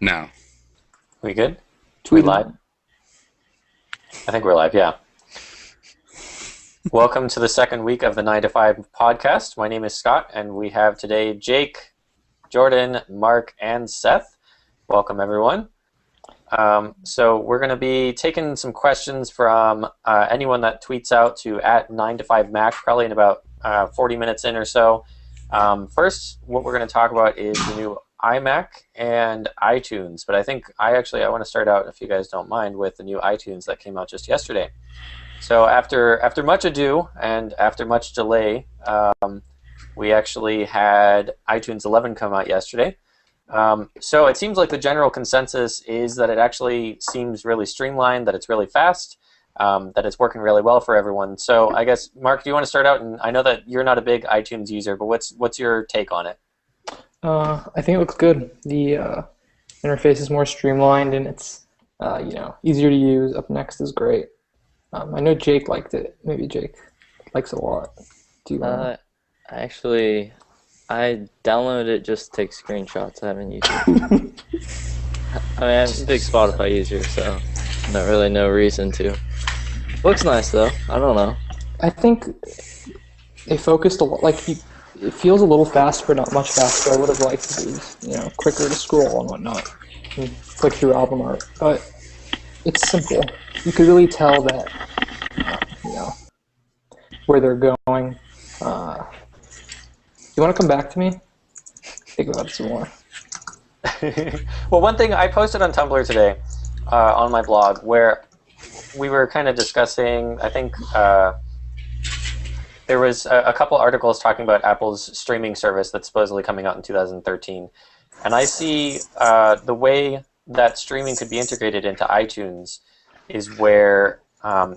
No. We good? We Tweet live? I think we're live, yeah. Welcome to the second week of the 9 to 5 podcast. My name is Scott, and we have today Jake, Jordan, Mark, and Seth. Welcome, everyone. So we're going to be taking some questions from anyone that tweets out to at 9to5Mac, probably in about 40 minutes in or so. First, what we're going to talk about is the new iMac and iTunes, but I want to start out, if you guys don't mind, with the new iTunes that came out just yesterday. So after much ado and after much delay, we actually had iTunes 11 come out yesterday. So it seems like the general consensus is that it actually seems really streamlined, that it's really fast, that it's working really well for everyone. So I guess, Mark, do you want to start out? And I know that you're not a big iTunes user, but what's your take on it? I think it looks good. The interface is more streamlined and it's easier to use. Up Next is great. I know Jake liked it. Maybe Jake likes it a lot. Do you I downloaded it just to take screenshots. I haven't used it. I mean, I'm a big Spotify user, so not really no reason to. Looks nice though. I don't know. I think they focused a lot. It feels a little fast, but not much faster. I would have liked it was, quicker to scroll and whatnot, and click through album art. But it's simple. You could really tell that, where they're going. You want to come back to me? Think about it some more. Well, one thing I posted on Tumblr today, on my blog, where we were kind of discussing, I think there was a couple articles talking about Apple's streaming service that's supposedly coming out in 2013. And I see the way that streaming could be integrated into iTunes is where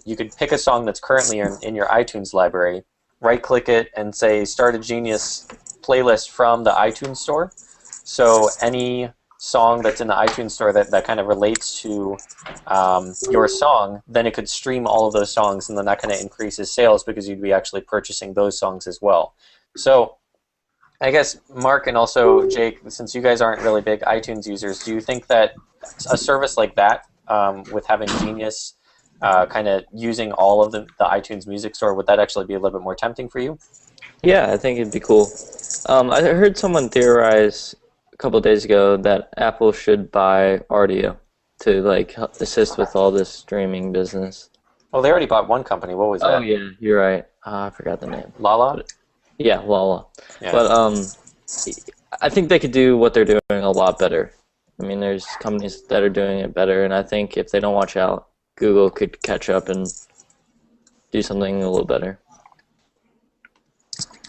you could pick a song that's currently in your iTunes library, right-click it, and say Start a Genius playlist from the iTunes store. So any song that's in the iTunes store that kind of relates to your song, then it could stream all of those songs, and then that kind of increases sales because you'd be actually purchasing those songs as well. So I guess, Mark and also Jake, since you guys aren't really big iTunes users, do you think that a service like that, with having Genius kind of using all of the iTunes music store, would that actually be a little bit more tempting for you? Yeah, I think it'd be cool. I heard someone theorize a couple of days ago that Apple should buy Rdio to assist with all this streaming business. Well, they already bought one company. What was that? Oh yeah, you're right. I forgot the name. Lala? Yeah, Lala. Yeah. But I think they could do what they're doing a lot better. I mean, there's companies that are doing it better, and I think if they don't watch out, Google could catch up and do something a little better.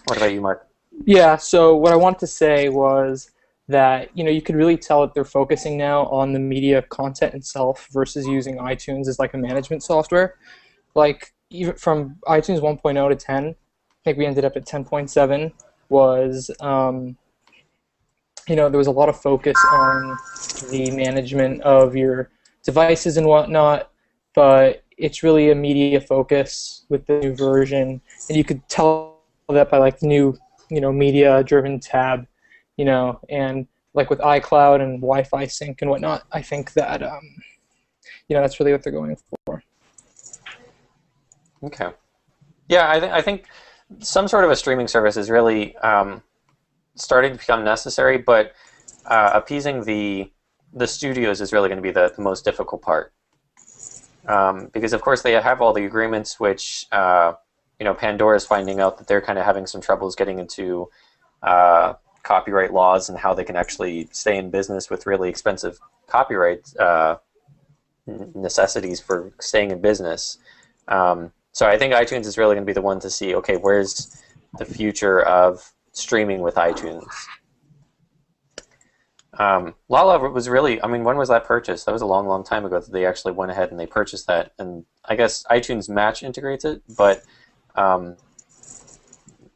What about you, Mark? Yeah, so what I wanted to say was that, you could really tell that they're focusing now on the media content itself versus using iTunes as like a management software. Like, even from iTunes 1.0 to 10, I think we ended up at 10.7, was, there was a lot of focus on the management of your devices and whatnot, but it's really a media focus with the new version, and you could tell that by the new media-driven tab, and with iCloud and Wi-Fi sync and whatnot. I think that that's really what they're going for. Okay. Yeah, I think some sort of a streaming service is really starting to become necessary, but appeasing the studios is really going to be the most difficult part. Because of course they have all the agreements, which Pandora is finding out that they're kind of having some troubles getting into copyright laws and how they can actually stay in business with really expensive copyright necessities for staying in business. So I think iTunes is really going to be the one to see, okay, where's the future of streaming with iTunes? Lala was really, when was that purchased? That was a long, long time ago that they actually went ahead and they purchased that. And I guess iTunes Match integrates it, but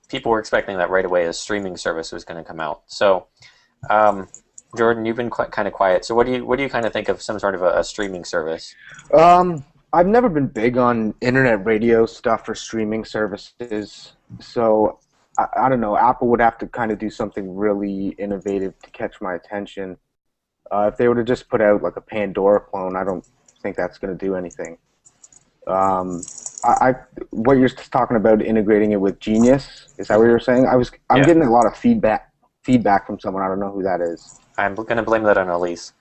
people were expecting that right away as streaming service was going to come out. So, Jordan, you've been kind of quiet. So what do you kind of think of some sort of a streaming service? I've never been big on internet radio stuff for streaming services, so I don't know. Apple would have to kind of do something really innovative to catch my attention. If they were to just put out like a Pandora clone, I don't think that's going to do anything. What you're talking about integrating it with Genius, is that what you're saying? I'm getting a lot of feedback from someone. I don't know who that is. I'm going to blame that on Elise.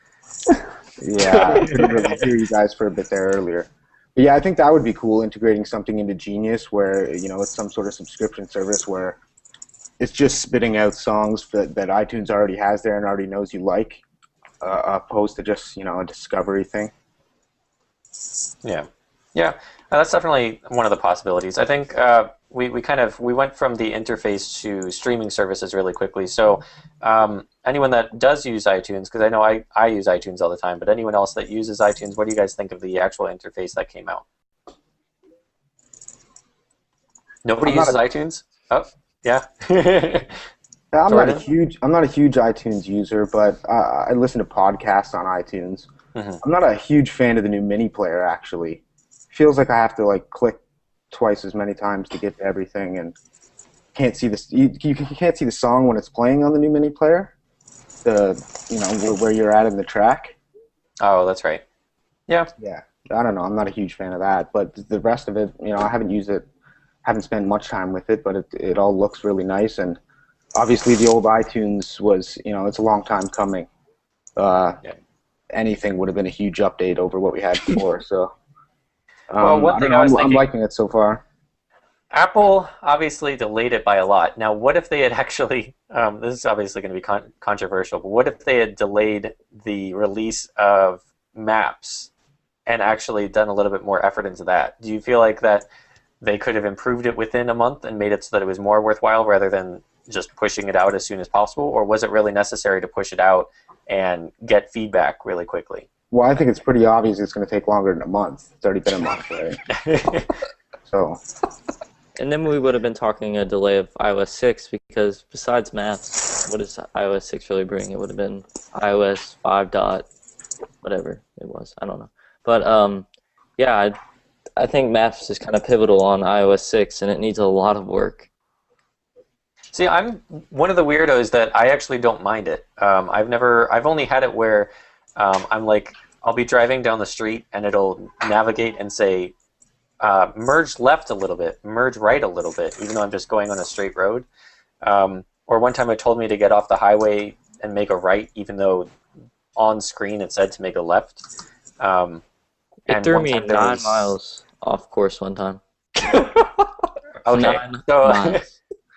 Yeah, I couldn't really hear you guys for a bit there earlier. But yeah, I think that would be cool, integrating something into Genius where, you know, it's some sort of subscription service where it's just spitting out songs that iTunes already has there and already knows you like, opposed to just, you know, a discovery thing. Yeah. Yeah, that's definitely one of the possibilities. I think we went from the interface to streaming services really quickly. So anyone that does use iTunes, because I know I use iTunes all the time, but anyone else that uses iTunes, what do you guys think of the actual interface that came out? Nobody uses iTunes? Oh, yeah. I'm not a huge iTunes user, but I listen to podcasts on iTunes. Mm-hmm. I'm not a huge fan of the new mini player, actually. Feels like I have to like click twice as many times to get to everything, and can't see this. You can't see the song when it's playing on the new mini player. Where you're at in the track. Oh, that's right. Yeah. Yeah. I don't know. I'm not a huge fan of that, but the rest of it, you know, I haven't used it, haven't spent much time with it, but it all looks really nice. And obviously, the old iTunes was, you know, it's a long time coming. Anything would have been a huge update over what we had before. So. Well, one thing I'm liking it so far. Apple obviously delayed it by a lot. Now, what if they had actually, this is obviously going to be controversial, but what if they had delayed the release of Maps and actually done a little bit more effort into that? Do you feel like that they could have improved it within a month and made it so that it was more worthwhile rather than just pushing it out as soon as possible? Or was it really necessary to push it out and get feedback really quickly? Well, I think it's pretty obvious it's going to take longer than a month. It's already been a month, right? So. And then we would have been talking a delay of iOS 6 because besides Maps, what does iOS 6 really bring? It would have been iOS 5 dot whatever it was. I don't know. But yeah, I think Maps is kind of pivotal on iOS 6, and it needs a lot of work. See, I'm one of the weirdos that I actually don't mind it. I've only had it where I'm like, I'll be driving down the street and it'll navigate and say, merge left a little bit, merge right a little bit, even though I'm just going on a straight road. Or one time it told me to get off the highway and make a right, even though on screen it said to make a left. It threw me 9 miles off course one time. Okay, so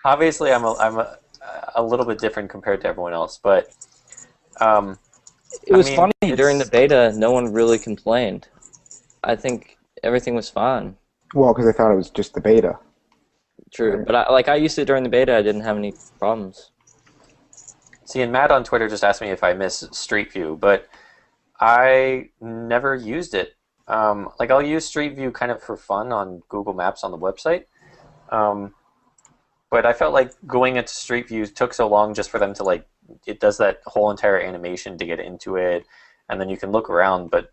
obviously I'm a little bit different compared to everyone else, but it was funny during the beta. No one really complained. I think everything was fine. Well, because I thought it was just the beta. True, right. But I used it during the beta. I didn't have any problems. See, and Matt on Twitter just asked me if I miss Street View, but I never used it. Like I'll use Street View kind of for fun on Google Maps on the website. But I felt like going into Street View took so long just for them to like, it does that whole entire animation to get into it, and then you can look around, but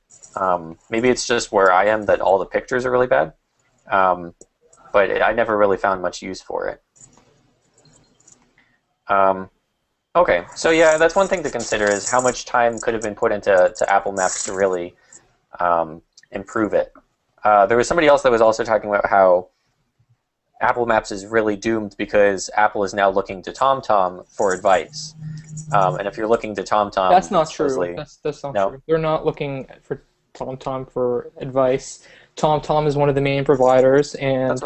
maybe it's just where I am that all the pictures are really bad. But I never really found much use for it. Okay, so yeah, that's one thing to consider is how much time could have been put into Apple Maps to really improve it. There was somebody else that was also talking about how Apple Maps is really doomed because Apple is now looking to TomTom for advice. And if you're looking to TomTom... That's not true. That's not true. They're not looking for TomTom for advice. TomTom is one of the main providers, and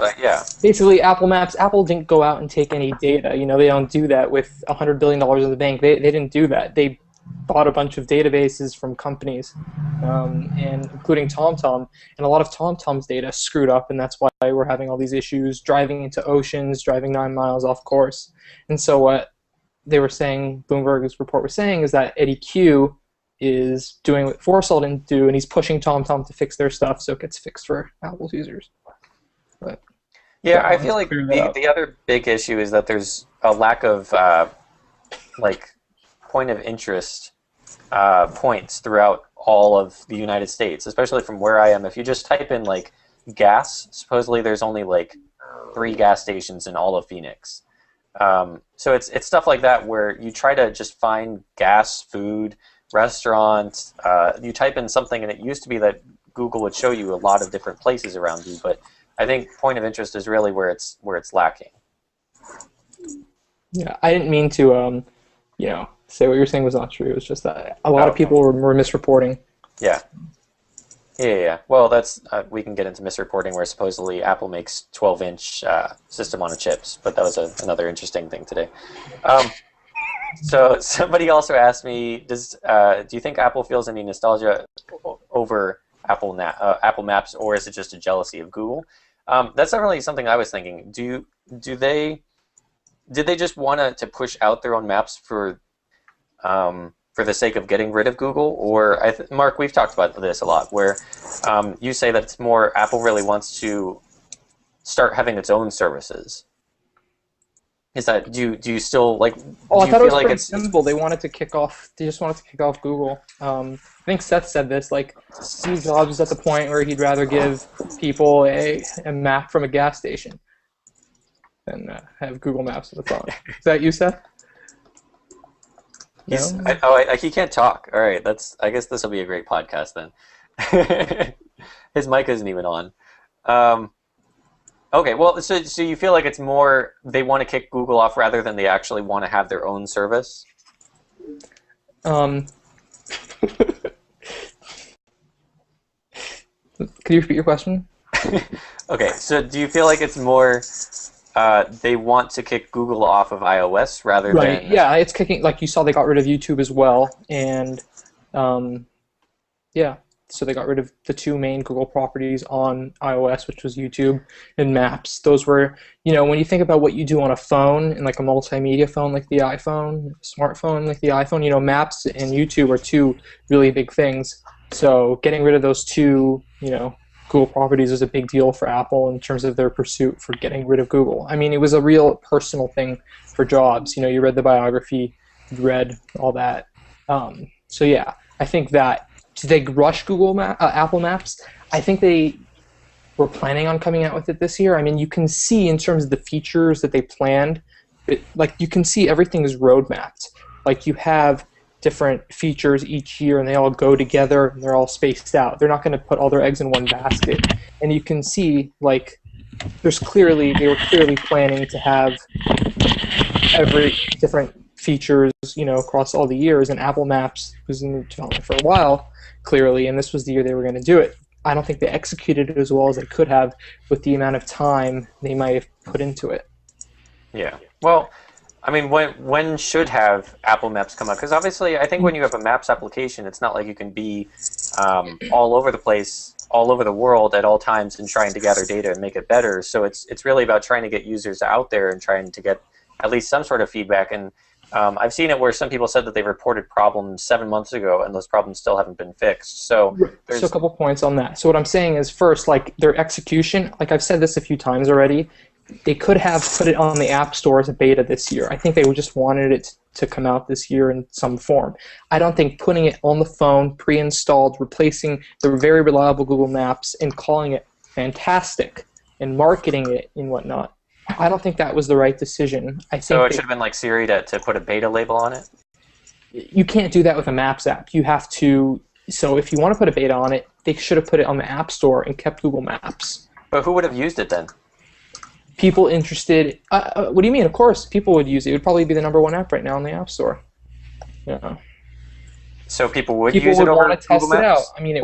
basically Apple Maps, Apple didn't go out and take any data. You know, they don't do that with $100 billion in the bank. They didn't do that. They bought a bunch of databases from companies, and including TomTom, and a lot of TomTom's data screwed up, and that's why we're having all these issues driving into oceans, driving 9 miles off course. And so what they were saying, Bloomberg's report was saying, is that Eddie Q is doing what Forrestal didn't do, and he's pushing TomTom to fix their stuff so it gets fixed for Apple's users. But yeah, I feel like the other big issue is that there's a lack of like point of interest points throughout all of the United States, especially from where I am. If you just type in like gas, supposedly there's only like 3 gas stations in all of Phoenix. So it's stuff like that where you try to just find gas, food, restaurant, you type in something, and it used to be that Google would show you a lot of different places around you, but I think point of interest is really where it's lacking. Yeah, I didn't mean to, say what you're saying was not true. It was just that a lot of people were misreporting. Yeah. Yeah. Well, that's we can get into misreporting where supposedly Apple makes 12-inch system on a chips, but that was another interesting thing today. So somebody also asked me, do you think Apple feels any nostalgia over Apple Maps, or is it just a jealousy of Google? That's not really something I was thinking. Did they just want to push out their own maps for the sake of getting rid of Google? Or Mark, we've talked about this a lot, where you say that it's more Apple really wants to start having its own services. Is that do you still like? I thought it was like pretty simple. They wanted to kick off. They just wanted to kick off Google. I think Seth said this. Like Steve Jobs was at the point where he'd rather give people a map from a gas station than have Google Maps on the phone. Is that you, Seth? No? He can't talk. All right, I guess this will be a great podcast then. His mic isn't even on. Okay, well, so you feel like it's more they want to kick Google off rather than they actually want to have their own service? Could you repeat your question? Okay, so do you feel like it's more they want to kick Google off of iOS rather than... Yeah, it's kicking, like you saw they got rid of YouTube as well, and yeah, so they got rid of the two main Google properties on iOS, which was YouTube and Maps. Those were, when you think about what you do on a phone, and like a multimedia phone like the iPhone, a smartphone like the iPhone, Maps and YouTube are two really big things. So getting rid of those two, Google properties was a big deal for Apple in terms of their pursuit for getting rid of Google. I mean, it was a real personal thing for Jobs. You read the biography, you read all that. So yeah, I think that. Did they rush Apple Maps? I think they were planning on coming out with it this year. I mean, you can see in terms of the features that they planned, you can see everything is roadmapped. Like you have different features each year, and they all go together, and they're all spaced out. They're not going to put all their eggs in one basket. And you can see, they were clearly planning to have every different features, across all the years. And Apple Maps was in development for a while, clearly, and this was the year they were going to do it. I don't think they executed it as well as they could have with the amount of time they might have put into it. Yeah. Well, I mean, when should have Apple Maps come out? Because obviously, I think when you have a Maps application, it's not like you can be all over the place, all over the world at all times and trying to gather data and make it better. So it's really about trying to get users out there and trying to get at least some sort of feedback. And I've seen it where some people said that they reported problems 7 months ago, and those problems still haven't been fixed. So a couple points on that. So what I'm saying is, first, their execution, I've said this a few times already, they could have put it on the App Store as a beta this year. I think they just wanted it to come out this year in some form. I don't think putting it on the phone, pre-installed, replacing the very reliable Google Maps, and calling it fantastic, and marketing it and whatnot, I don't think that was the right decision. So it should have been like Siri to put a beta label on it? You can't do that with a Maps app. You have to. So if you want to put a beta on it, they should have put it on the App Store and kept Google Maps. But who would have used it then? People interested. What do you mean? Of course, people would use it. It would probably be the #1 app right now in the App Store. Yeah. So people would use it over want to test Google it Maps? out. I mean, it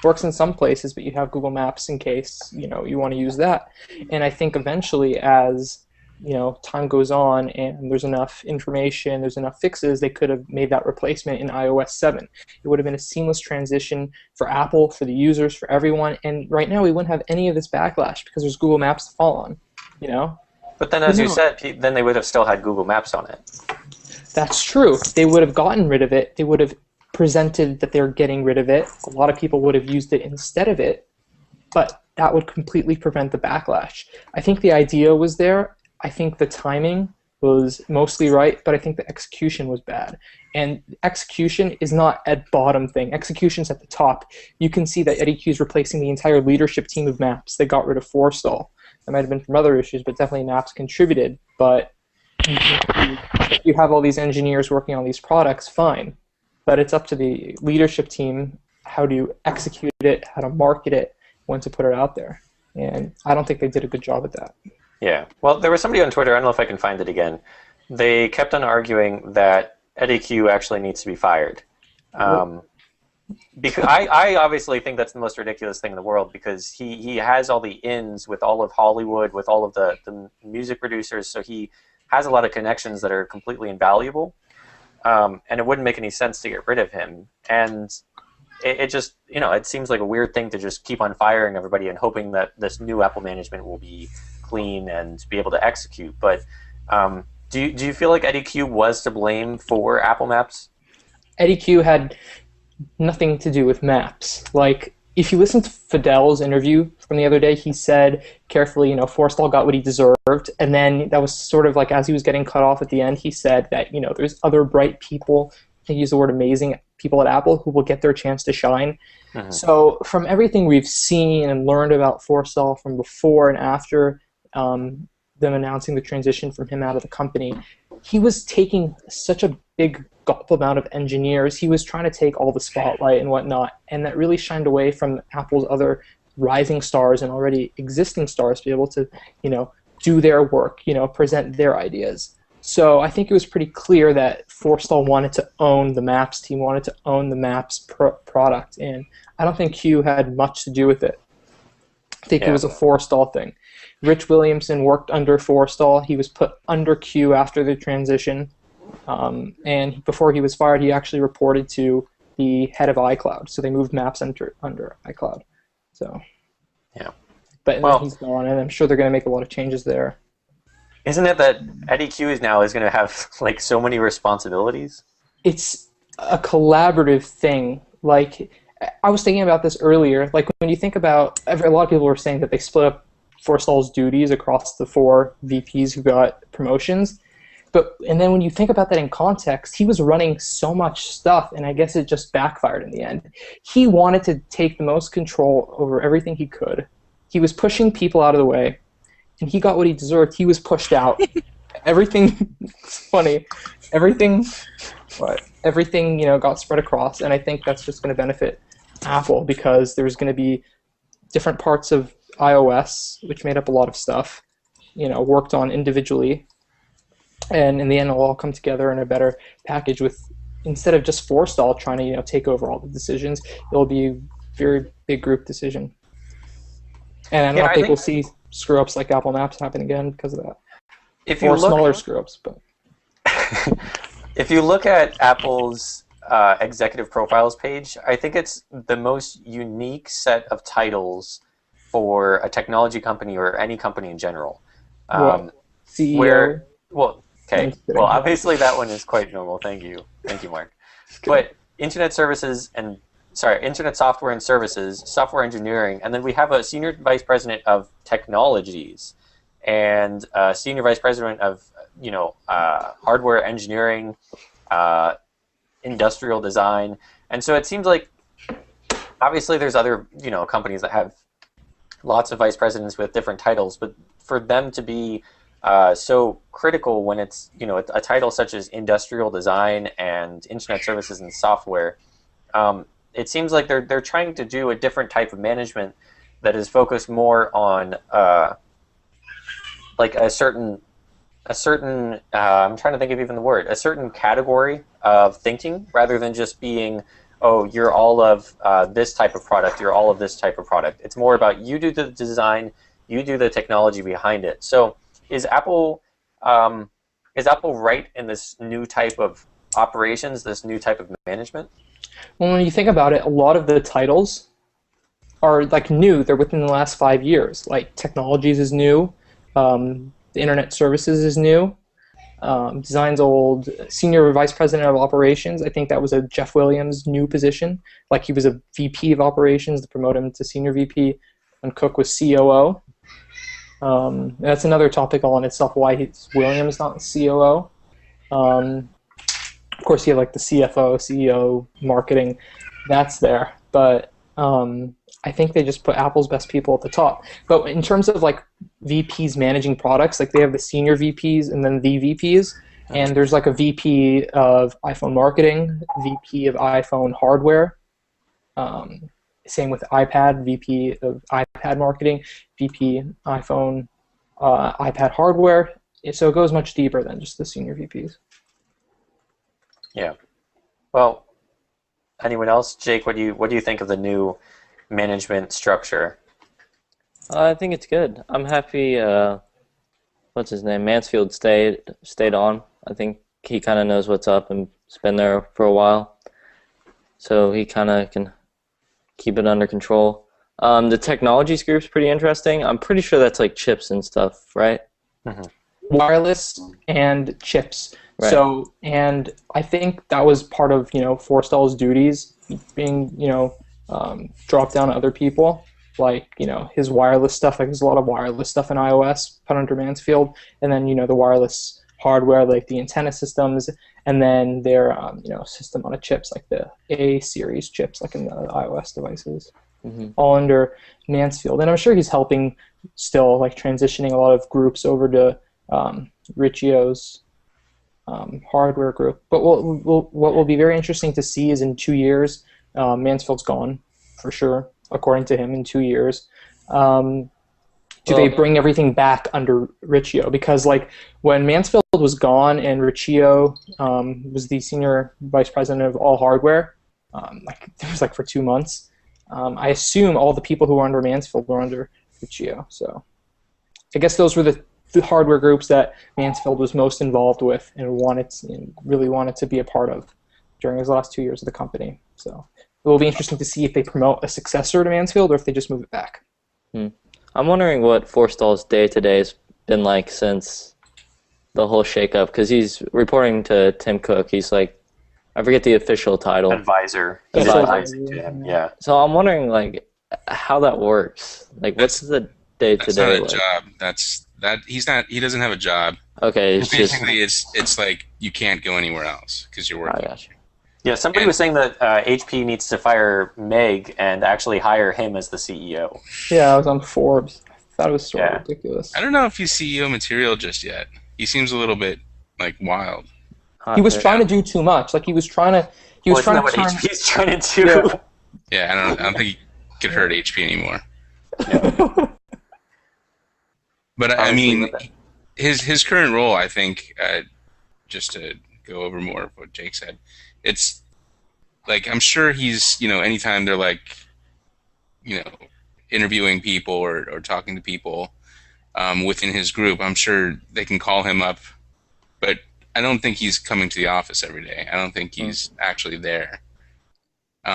works in some places, but you have Google Maps in case you want to use that. And I think eventually, as time goes on and there's enough information, there's enough fixes, they could have made that replacement in iOS 7. It would have been a seamless transition for Apple, for the users, for everyone. And right now, we wouldn't have any of this backlash because there's Google Maps to fall on. But then, as you said, then they would have still had Google Maps on it. That's true. They would have gotten rid of it. They would have presented that they're getting rid of it. A lot of people would have used it instead of it, but that would completely prevent the backlash. I think the idea was there. I think the timing was mostly right, but I think the execution was bad. And execution is not a bottom thing. Execution's at the top. You can see that Eddie Q is replacing the entire leadership team of Maps. They got rid of Forstall. That might have been from other issues, but definitely Maps contributed. But if you have all these engineers working on these products, fine. but it's up to the leadership team how to execute it, how to market it, when to put it out there. And I don't think they did a good job at that. Yeah. Well, there was somebody on Twitter, I don't know if I can find it again. They kept on arguing that Eddie Q actually needs to be fired. Because I obviously think that's the most ridiculous thing in the world, because he has all the ins with all of Hollywood, with all of the music producers, so he has a lot of connections that are completely invaluable, and it wouldn't make any sense to get rid of him. And it just, it seems like a weird thing to just keep on firing everybody and hoping that this new Apple management will be clean and be able to execute. But do you feel like Eddie Q was to blame for Apple Maps? Eddie Q had nothing to do with maps. Like, if you listen to Fidel's interview from the other day, he said carefully, Forstall got what he deserved, and then that was sort of like as he was getting cut off at the end, he said that, there's other bright people, he used the word amazing, people at Apple who will get their chance to shine. Mm-hmm. So from everything we've seen and learned about Forstall from before and after them announcing the transition from him out of the company, he was taking such a big gulp amount of engineers. He was trying to take all the spotlight and whatnot, and that really shined away from Apple's other rising stars and already existing stars to be able to, do their work, present their ideas. So I think it was pretty clear that Forstall wanted to own the Maps team, wanted to own the Maps product, and I don't think Q had much to do with it. I think it was a Forstall thing. Rich Williamson worked under Forstall. He was put under Q after the transition. And before he was fired, he actually reported to the head of iCloud. So they moved Maps under iCloud. So, yeah. But then he's gone, and I'm sure they're going to make a lot of changes there. Isn't it that Eddie Q is going to have like so many responsibilities? It's a collaborative thing. Like, I was thinking about this earlier. Like, when you think about, a lot of people were saying that they split up Forstall's duties across the 4 VPs who got promotions. And then when you think about that in context, he was running so much stuff, and I guess it just backfired in the end. He wanted to take the most control over everything he could. He was pushing people out of the way, and he got what he deserved. He was pushed out. Everything, it's funny, everything got spread across, and I think that's just going to benefit Apple, because there's going to be different parts of iOS, which made up a lot of stuff, worked on individually. And in the end, it'll all come together in a better package with, instead of just Forstall trying to take over all the decisions, it'll be a very big group decision. And I don't think we'll see screw-ups like Apple Maps happen again because of that. Or smaller screw-ups. But if you look at Apple's executive profiles page, I think it's the most unique set of titles for a technology company or any company in general. CEO? Okay. Well, obviously that one is quite normal. Thank you, Mark. But Internet Services Internet Software and Services, Software Engineering, and then we have a Senior Vice President of Technologies and a Senior Vice President of Hardware Engineering, Industrial Design, and so it seems like obviously there's other companies that have lots of vice presidents with different titles, but for them to be so critical when it's a title such as Industrial Design and Internet Services and Software, it seems like they're trying to do a different type of management that is focused more on like a certain I'm trying to think of even the word, a certain category of thinking, rather than just being, oh, you're all of this type of product, you're all of this type of product. It's more about you do the design, you do the technology behind it. So is Apple right in this new type of operations, this new type of management? Well, when you think about it, a lot of the titles are like new. They're within the last 5 years. Like Technologies is new, the Internet Services is new, Design's old. Senior Vice President of Operations, I think that was a Jeff Williams new position. Like he was a VP of Operations to promote him to Senior VP, and Cook was COO. That's another topic all in itself, why it's Williams, not the COO. Of course, you have like the CFO, CEO, marketing, that's there. But I think they just put Apple's best people at the top. But in terms of like VPs managing products, like they have the senior VPs and then the VPs. And there's like a VP of iPhone marketing, VP of iPhone hardware. Same with iPad, VP of iPad marketing, VP iPhone, iPad hardware. So it goes much deeper than just the senior VPs. Yeah. Well, anyone else? Jake, what do you think of the new management structure? I think it's good. I'm happy. What's his name? Mansfield stayed on. I think he kind of knows what's up and has been there for a while, so he kind of can keep it under control. The technologies group's pretty interesting. I'm pretty sure that's like chips and stuff, right? Mm-hmm. Wireless and chips. Right. So, and I think that was part of Forstall's duties, being dropped down to other people. Like his wireless stuff. Like there's a lot of wireless stuff in iOS put under Mansfield, and then the wireless hardware, like the antenna systems, and then their system on a chips, like the A series chips, like in the iOS devices, all under Mansfield. And I'm sure he's helping still, like transitioning a lot of groups over to Ricchio's hardware group. But what will be very interesting to see is in 2 years, Mansfield's gone for sure, according to him, in 2 years. Do they bring everything back under Riccio? Because like when Mansfield was gone and Riccio was the senior vice president of all hardware, like it was like for 2 months. I assume all the people who were under Mansfield were under Riccio. So I guess those were the hardware groups that Mansfield was most involved with and really wanted to be a part of during his last 2 years of the company. So it will be interesting to see if they promote a successor to Mansfield or if they just move it back. I'm wondering what Forstall's day-to-day has been like since the whole shakeup, because he's reporting to Tim Cook. He's like, I forget the official title. Advisor. Advising to him, yeah. So I'm wondering like how that works. Like what's the day-to-day That's not a job. He doesn't have a job. Okay, it's just Basically, it's like you can't go anywhere else because you're working. I got you. Yeah, somebody was saying that HP needs to fire Meg and actually hire him as the CEO. Yeah, I was on Forbes. I thought it was sort of ridiculous. I don't know if he's CEO material just yet. He seems a little bit like wild. He was trying to do too much. Like he was trying to. Isn't that what HP's trying to do? Yeah, I don't think he could hurt HP anymore. But I mean, his current role, I think, just to go over more of what Jake said, it's like I'm sure he's anytime they're like interviewing people or talking to people within his group, I'm sure they can call him up, but I don't think he's coming to the office every day. I don't think he's actually there.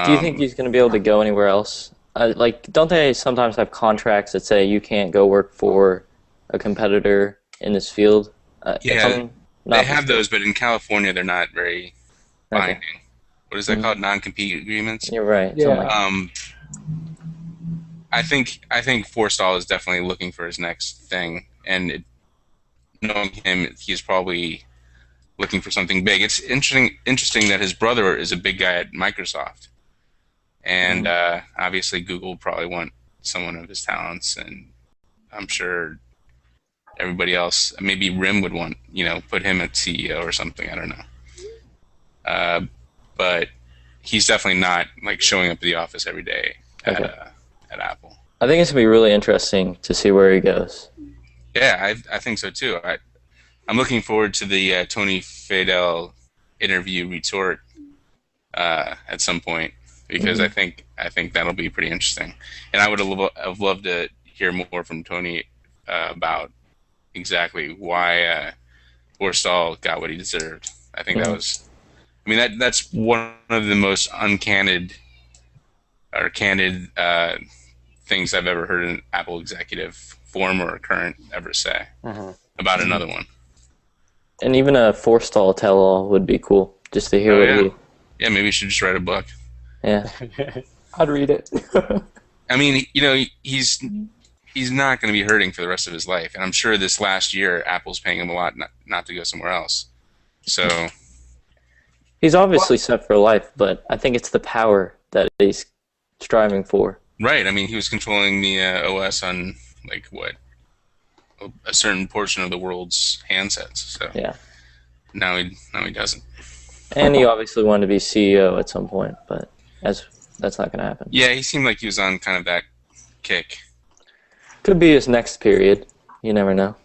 Do you think he's going to be able to go anywhere else? Like, don't they sometimes have contracts that say you can't go work for a competitor in this field? Yeah, they have those, but in California they're not very binding. Okay. What is that called? Non-compete agreements? You're right. Yeah. I think Forstall is definitely looking for his next thing, and knowing him, he's probably looking for something big. It's interesting that his brother is a big guy at Microsoft, and obviously Google will probably want someone of his talents, and I'm sure everybody else, maybe RIM would want, put him at CEO or something. I don't know. But he's definitely not like showing up at the office every day at Apple. I think it's going to be really interesting to see where he goes. Yeah, I think so too. I'm looking forward to the Tony Fadell interview retort at some point because I think that'll be pretty interesting. And I would have loved to hear more from Tony about exactly why Forstall got what he deserved. I think that was. I mean, that's one of the most candid things I've ever heard an Apple executive, former or current, ever say about another one. And even a Forstall tell-all would be cool, just to hear what he... Yeah, maybe we should just write a book. Yeah. I'd read it. I mean, he's not going to be hurting for the rest of his life, and I'm sure this last year Apple's paying him a lot not to go somewhere else. So... He's obviously set for life, but I think it's the power that he's striving for. Right. I mean, he was controlling the OS on, like, what? A certain portion of the world's handsets. So yeah. No, he doesn't. And he obviously wanted to be CEO at some point, but that's not going to happen. Yeah, he seemed like he was on kind of that kick. Could be his next period. You never know.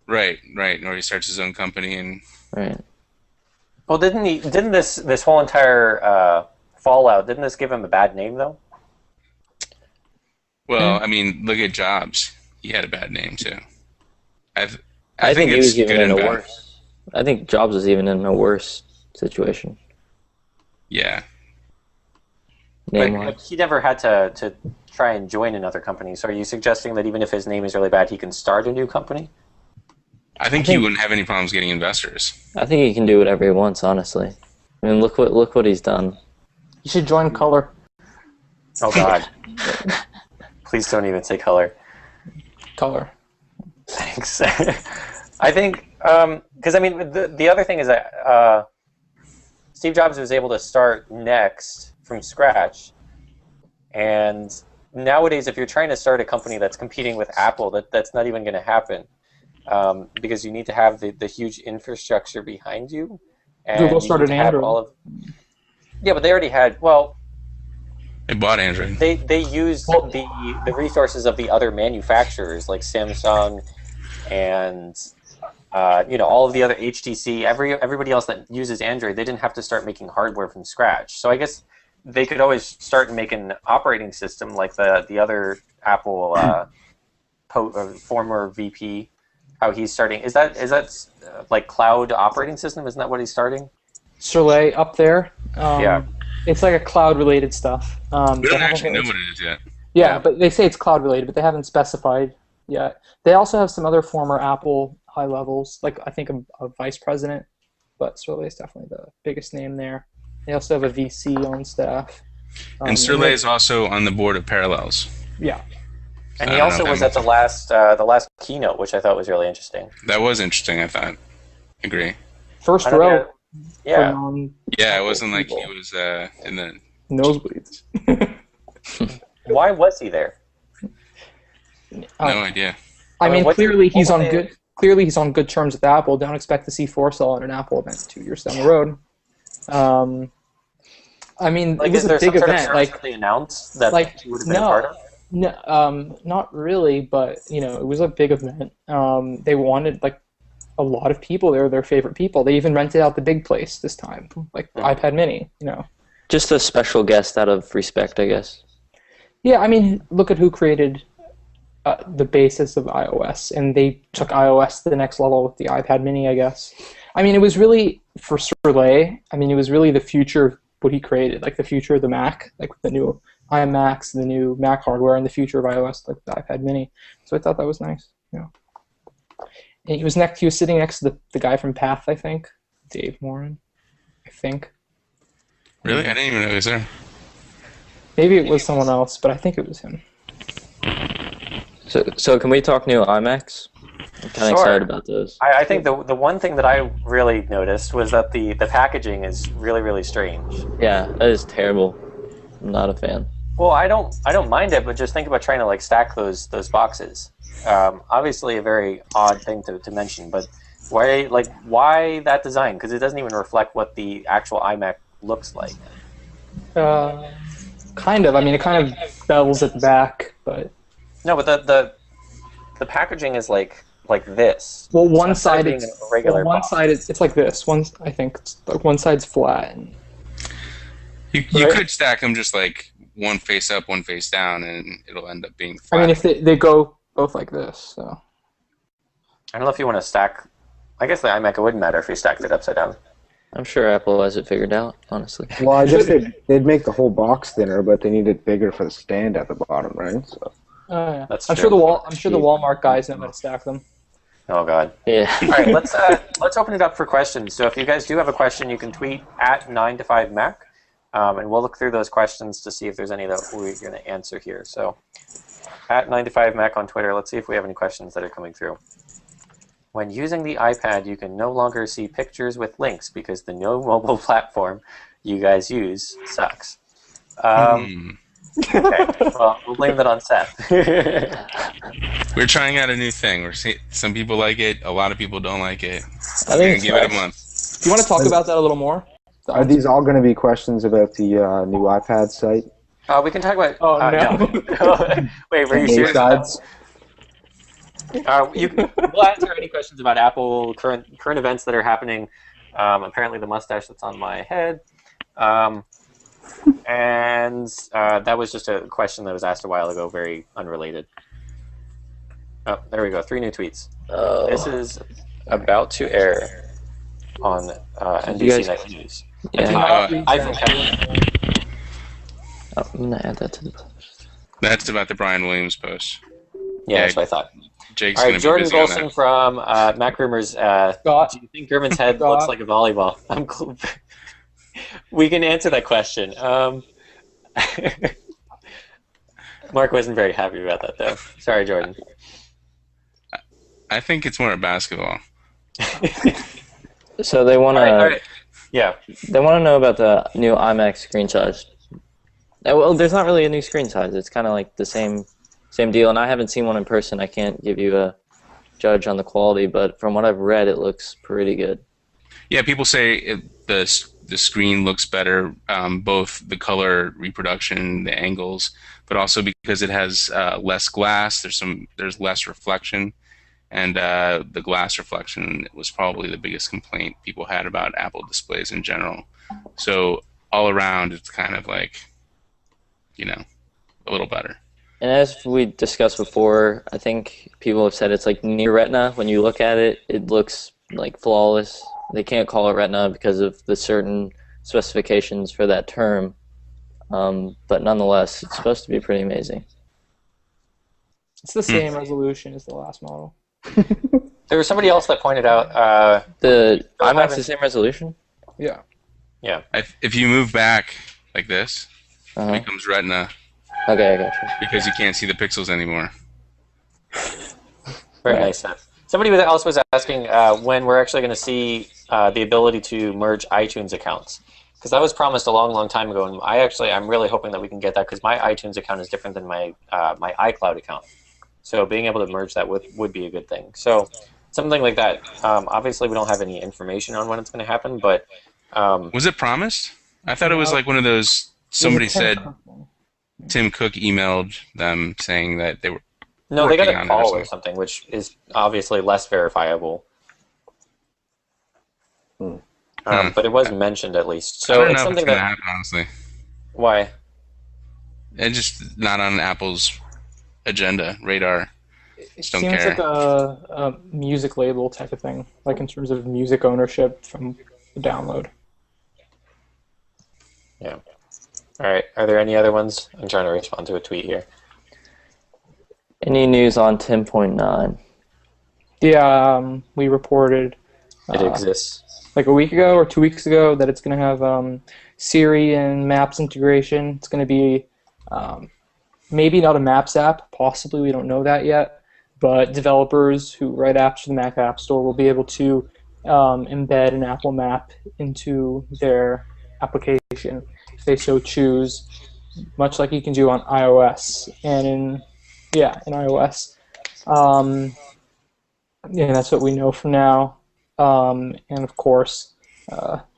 Right. Or he starts his own company and. Right. Well, didn't this whole entire fallout, didn't this give him a bad name though? Well, I mean, look at Jobs. He had a bad name too. I I think he it's was even good in a and bad. worse. I think Jobs was even in a worse situation. Yeah. Name-wise. But he never had to try and join another company. So are you suggesting that even if his name is really bad, he can start a new company? I think he wouldn't have any problems getting investors. I think he can do whatever he wants, honestly. I mean, look what he's done. You should join Color. Oh God! Please don't even say color. Color. Thanks. I think because I mean the other thing is that Steve Jobs was able to start Next from scratch, and nowadays if you're trying to start a company that's competing with Apple, that's not even going to happen because you need to have the huge infrastructure behind you. And Google you started need to have Android. Yeah, but they already had They bought Android. They used the resources of the other manufacturers like Samsung and all of the other HTC, everybody else that uses Android. They didn't have to start making hardware from scratch. So I guess they could always start making an operating system like the other Apple former VP. How he's starting is that like cloud operating system? Isn't that what he's starting? Soleil up there. Yeah. It's like a cloud-related stuff. We don't actually know what it is yet. Yeah, but they say it's cloud-related, but they haven't specified yet. They also have some other former Apple high levels, like I think a vice president, but Soleil is definitely the biggest name there. They also have a VC on staff. And Soleil is also on the board of Parallels. Yeah. And he also was at the last keynote, which I thought was really interesting. That was interesting, I thought. Agree. First row. Yeah. Yeah, it wasn't like he was in the nosebleeds. Why was he there? No idea. I mean, clearly he's on good terms with Apple. Don't expect to see Forcell at an Apple event 2 years down the road. I mean, like, it was a big event. Like they announced that he would have been a part of. No, not really, but it was a big event. They wanted like a lot of people there, their favorite people. They even rented out the big place this time, like iPad Mini. Just a special guest out of respect, I guess. Yeah, I mean, look at who created the basis of iOS, and they took iOS to the next level with the iPad Mini, I guess. I mean, it was really for Soleil. I mean, it was really the future of what he created, like the future of the Mac, like with the new iMacs, the new Mac hardware, and the future of iOS, like the iPad Mini. So I thought that was nice. And he was sitting next to the guy from Path, I think, Dave Morin, I think. Really? I didn't even know he was there. Maybe it was someone else, but I think it was him. So can we talk new iMacs? I'm kind of excited about those. I think the one thing that I really noticed was that the packaging is really, really strange. Yeah, that is terrible. I'm not a fan. Well, I don't mind it, but just think about trying to like stack those boxes. Obviously, a very odd thing to mention, but why that design? Because it doesn't even reflect what the actual iMac looks like. Kind of. I mean, it kind of bevels at the back, but no, but the packaging is like this. Well, one side it's a regular. One side it's like this. I think it's like one side's flat. And, you could stack them just like one face up, one face down, and it'll end up being flat. I mean, if they go both like this, so. I don't know if you want to stack. I guess the iMac, it wouldn't matter if you stacked it upside down. I'm sure Apple has it figured out, honestly. Well, I guess they'd make the whole box thinner, but they need it bigger for the stand at the bottom, right? So. Yeah. That's I'm true. sure the Walmart guys know how to stack them. Oh God. Yeah. All right, let's open it up for questions. So if you guys do have a question, you can tweet at 9to5Mac, and we'll look through those questions to see if there's any that we're going to answer here. So at 9to5Mac on Twitter, let's see if we have any questions that are coming through. When using the iPad, you can no longer see pictures with links because the no mobile platform you guys use sucks. Okay. Well, we'll blame that on Seth. We're trying out a new thing. Some people like it, a lot of people don't like it. I We're think gonna it's give it a nice. month. Do you want to talk about that a little more? Are these all going to be questions about the new iPad site? We can talk about. Oh, no. No. Wait, were you And serious? A-sides? We'll answer any questions about Apple current events that are happening. Apparently, the mustache that's on my head. And that was just a question that was asked a while ago, very unrelated. Oh, there we go. 3 new tweets. Oh. This is about to air on NBC Nightly News. Yeah. iPhone 10. I'm gonna add that to the. That's about the Brian Williams post. Yeah, that's what I thought. Jake's All gonna right, be Jordan busy on Golson that. from Mac Rumors. Scott. Do you think German's head Scott. looks like a volleyball? We can answer that question. Mark wasn't very happy about that, though. Sorry, Jordan. I think it's more a basketball. So they want All to. right. Yeah. They want to know about the new iMac screen size. Well, there's not really a new screen size. It's kind of like the same deal. And I haven't seen one in person. I can't give you a judge on the quality, but from what I've read, it looks pretty good. Yeah, people say the screen looks better, both the color reproduction, the angles, but also because it has less glass. There's less reflection, and the glass reflection was probably the biggest complaint people had about Apple displays in general. So all around, it's kind of like, a little better. And as we discussed before, I think people have said it's like near Retina. When you look at it, it looks like flawless. They can't call it Retina because of the certain specifications for that term. But nonetheless, it's supposed to be pretty amazing. It's the same resolution as the last model. There was somebody else that pointed out. The iMac's the same resolution? Yeah. Yeah. If you move back like this, Uh-huh. it becomes Retina Okay, I got you. because you can't see the pixels anymore. Very Right. nice, Seth. Somebody else was asking when we're actually going to see the ability to merge iTunes accounts. Because that was promised a long, long time ago, and I'm really hoping that we can get that because my iTunes account is different than my my iCloud account. So being able to merge that would be a good thing. So something like that. Obviously, we don't have any information on when it's going to happen, but Was it promised? I thought it was like one of those. Somebody said Tim Cook emailed them saying that they were. no, they got working a on it call or or something, which is obviously less verifiable. But it was mentioned at least. I So don't it's know if it's something going to that. happen, honestly. Why? It's just not on Apple's agenda, radar. It Just don't seems care. like a music label type of thing, like in terms of music ownership from the download. Yeah. All right. Are there any other ones? I'm trying to respond to a tweet here. Any news on 10.9? Yeah, we reported It exists. like a week ago or 2 weeks ago that it's going to have Siri and Maps integration. It's going to be maybe not a Maps app, possibly, we don't know that yet, but developers who write apps for the Mac App Store will be able to embed an Apple Map into their application if they so choose, much like you can do on iOS and in iOS. Yeah, that's what we know for now. And of course,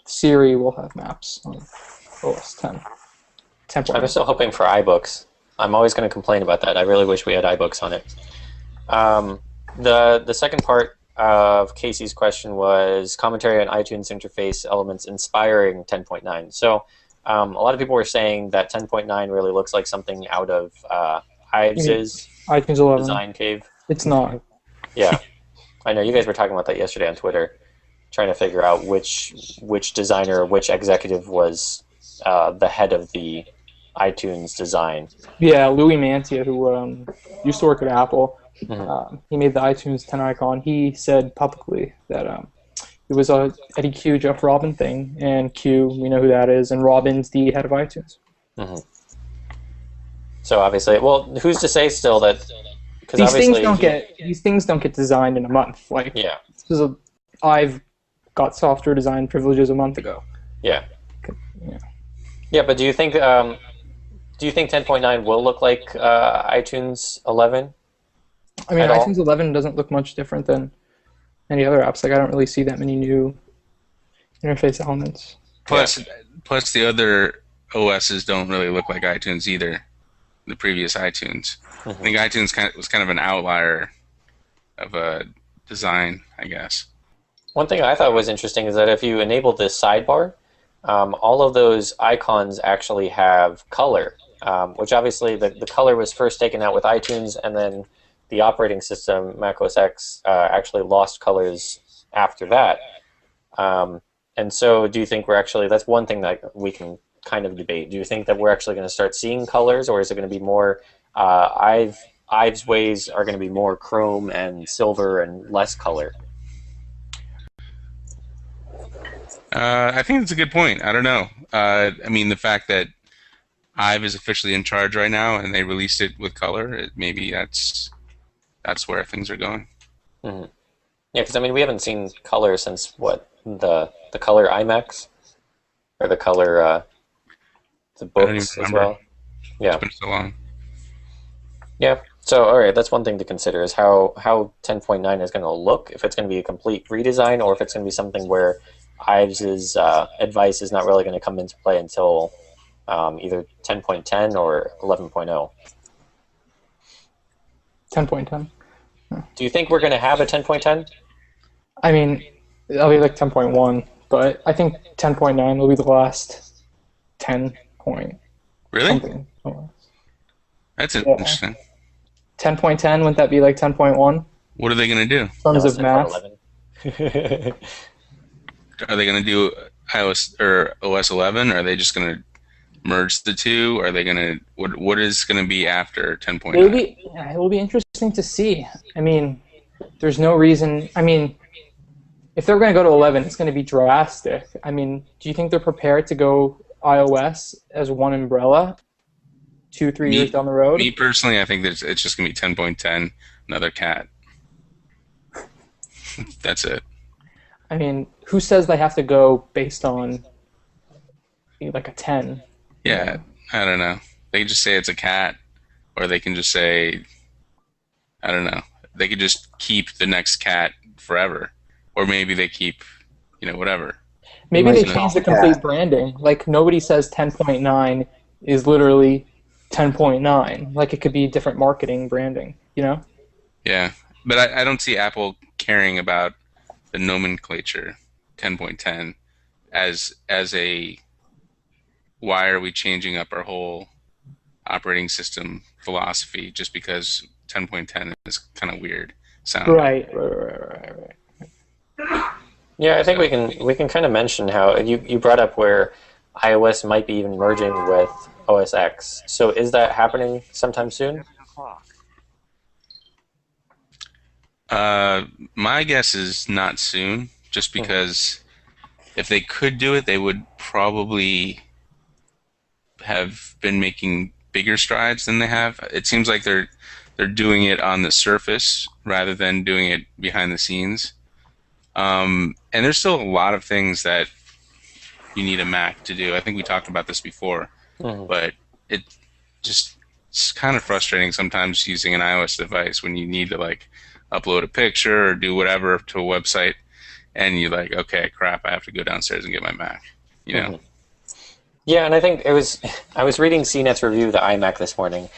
Siri will have maps on OS 10. I'm still hoping for iBooks. I'm always going to complain about that. I really wish we had iBooks on it. The second part of Casey's question was commentary on iTunes interface elements inspiring 10.9. So a lot of people were saying that 10.9 really looks like something out of Ives' iTunes 11. design cave. It's not. Yeah. I know you guys were talking about that yesterday on Twitter, trying to figure out which designer or which executive was the head of the iTunes design. Yeah, Louis Mantia, who used to work at Apple, Mhm. he made the iTunes 10 icon. He said publicly that it was a Eddie Q, Jeff Robin thing, and Q, we know who that is, and Robin's the head of iTunes. Mm-hmm. So obviously, well, who's to say still that? Because These things don't get designed in a month. Like, Yeah. I've got software design privileges a month ago. Yeah. Yeah. Yeah, but do you think Do you think 10.9 will look like iTunes 11 I mean, at all? iTunes 11 doesn't look much different than any other apps. Like, I don't really see that many new interface elements. Plus, plus the other OSs don't really look like iTunes either. The previous iTunes. I think iTunes was kind of an outlier of a design, I guess. One thing I thought was interesting is that if you enable this sidebar, all of those icons actually have color, which obviously the color was first taken out with iTunes, and then the operating system, Mac OS X, actually lost colors after that. And so do you think we're actually, that's one thing that we can kind of debate. Do you think that we're actually going to start seeing colors, or is it going to be more, Ives ways are going to be more chrome and silver and less color? I think that's a good point. I don't know. I mean, the fact that Ive is officially in charge right now, and they released it with color, maybe that's where things are going. Mm-hmm. Yeah, because I mean, we haven't seen color since what, the color IMAX, or the color the books as well. Yeah, it's been so long. Yeah. So all right, that's one thing to consider is how 10.9 is going to look. If it's going to be a complete redesign, or if it's going to be something where Ives' advice is not really going to come into play until either 10.10 or 11.0. 10.10. Do you think we're going to have a 10.10? I mean, it'll be like 10.1, but I think 10.9 will be the last 10 point. Really? Something. That's interesting. 10.10, wouldn't that be like 10.1? What are they going to do? In terms of math. Are they going to do iOS or OS 11? Or are they just going to merge the two? Are they going to what is going to be after 10.9? It will be interesting to see. I mean, there's no reason. I mean, if they're going to go to 11, it's going to be drastic. I mean, do you think they're prepared to go iOS as one umbrella 2-3 years down the road? Me personally, I think that it's just going to be 10.10, another cat. That's it. I mean, who says they have to go based on like a 10? Yeah, I don't know. They can just say it's a cat, or they can just say, I don't know. They could just keep the next cat forever, or maybe they keep, whatever. Maybe they change the complete branding. Like, nobody says 10.9 is literally 10.9. Like, it could be different marketing branding, Yeah, but I don't see Apple caring about the nomenclature 10.10 as a why are we changing up our whole operating system philosophy just because 10.10 is kind of weird sounding. Right. Yeah, I think we can kind of mention how you brought up where iOS might be even merging with OS X. So is that happening sometime soon? My guess is not soon, just because if they could do it, they would probably have been making bigger strides than they have. It seems like they're doing it on the surface rather than doing it behind the scenes. And there's still a lot of things that you need a Mac to do. I think we talked about this before, but it's kind of frustrating sometimes using an iOS device when you need to upload a picture or do whatever to a website, and you're like, okay, crap, I have to go downstairs and get my Mac. Yeah, and I think I was reading CNET's review of the iMac this morning,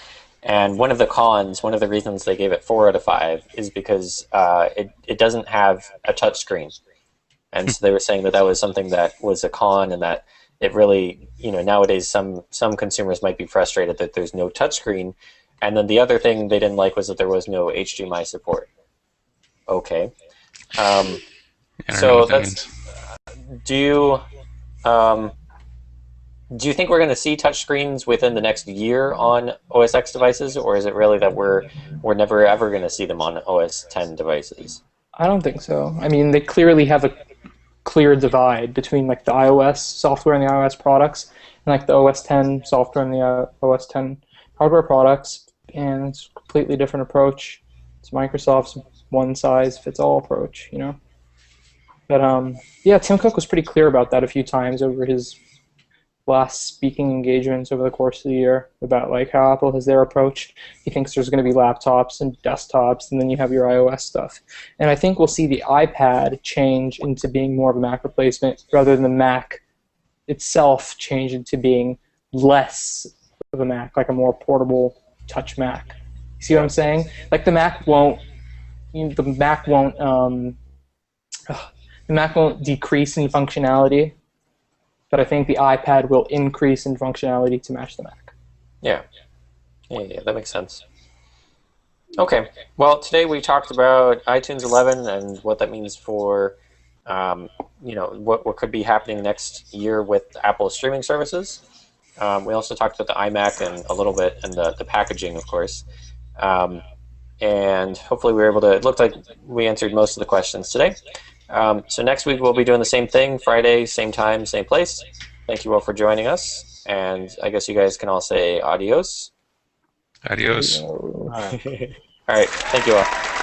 and one of the reasons they gave it 4 out of 5 is because it doesn't have a touch screen. And so they were saying that was something that was a con, and that it really, nowadays some consumers might be frustrated that there's no touchscreen. And then the other thing they didn't like was that there was no HDMI support. Okay. So that's. Do you think we're going to see touchscreens within the next year on OS X devices, or is it really that we're never ever going to see them on OS 10 devices? I don't think so. I mean, they clearly have a clear divide between the iOS software and the iOS products, and the OS 10 software and the OS 10 hardware products, and it's a completely different approach. It's Microsoft's one-size-fits-all approach, But yeah, Tim Cook was pretty clear about that a few times over his last speaking engagements over the course of the year about like how Apple has their approach. He thinks there's going to be laptops and desktops, and then you have your iOS stuff. And I think we'll see the iPad change into being more of a Mac replacement rather than the Mac itself change into being less of a Mac, like a more portable touch Mac. You see what I'm saying? Like the Mac won't decrease in functionality, but I think the iPad will increase in functionality to match the Mac. Yeah, that makes sense. Okay, well, today we talked about iTunes 11 and what that means for, what could be happening next year with Apple's streaming services. We also talked about the iMac and a little bit, and the packaging, of course. And hopefully we were able to, it looked like we answered most of the questions today. So next week we'll be doing the same thing, Friday, same time, same place. Thank you all for joining us, and I guess you guys can all say adios. Adios. All right, thank you all.